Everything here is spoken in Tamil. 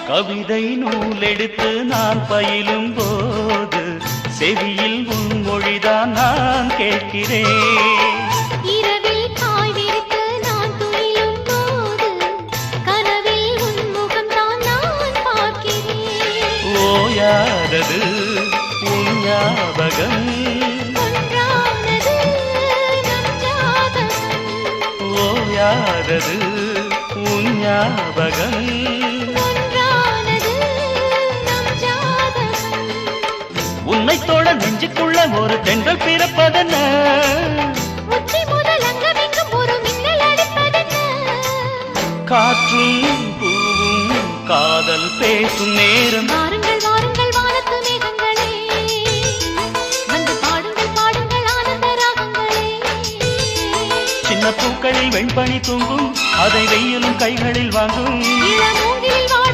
கவிதை நூலெடுத்து நான் பயிலும் போது செவியில் உன் மொழிதான் நான் கேட்கிறேன். இரவில் காய் விரித்து நான் துயிலும் போது கனவில் உன் முகம்தான் நான் பார்க்கிறேன். ஓயாதது உன் ஞாபகம், ஒன்றானது நம் ஜாதகம். ஓயாதது உன் ஞாபகம். உன்னை தோட நெஞ்சுக்குள்ள ஒரு தென்றல் பிறப்பதென்ன, உச்சி முதல் அங்கமெங்கும் ஒரு மின்னல் அடிப்பதென்ன. காற்றும் பூவும் காதல் பேசும் நேரம். வாருங்கள் வாருங்கள் வானத்து மேகங்களே, வந்து பாடுங்கள் பாடுங்கள் ஆனந்த ராகங்களே. சின்ன பூக்களில் வெண்பனி தூங்கும், அதை வெயிலும் கைகளில் வாங்கும். இளமோ